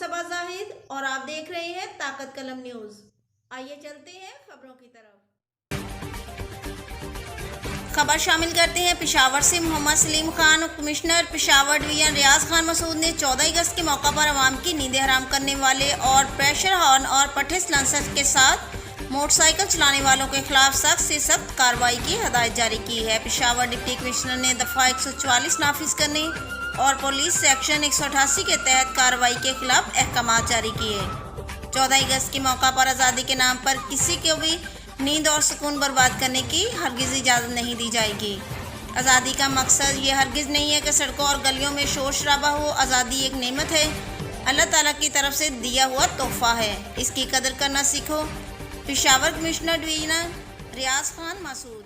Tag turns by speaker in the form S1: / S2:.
S1: सबा जाहिद और आप देख रहे हैं ताकत कलम न्यूज। आइए चलते हैं खबरों की तरफ। खबर शामिल करते हैं पेशावर से। मोहम्मद सलीम खान कमिश्नर पेशावर डिवीजन रियाज खान मसूद ने 14 अगस्त के मौका पर आवाम की नींदें हराम करने वाले और प्रेशर हॉर्न और पट्टे लाइसेंस के साथ मोटरसाइकिल चलाने वालों के खिलाफ सख्त से सख्त कार्रवाई की हदायत जारी की है। पेशावर डिप्टी कमिश्नर ने दफ़ा 144 नाफिज करने और पुलिस सेक्शन 188 के तहत कार्रवाई के खिलाफ अहकामात जारी किए। 14 अगस्त के मौका पर आज़ादी के नाम पर किसी को भी नींद और सुकून बर्बाद करने की हरगिज़ इजाज़त नहीं दी जाएगी। आज़ादी का मकसद ये हरगिज़ नहीं है कि सड़कों और गलियों में शोर शराबा हो। आज़ादी एक नेमत है, अल्लाह ताला की तरफ से दिया हुआ तोहफा है, इसकी कदर करना सीखो। पेशावर कमिश्नर डिवीजन रियाज खान मसूद।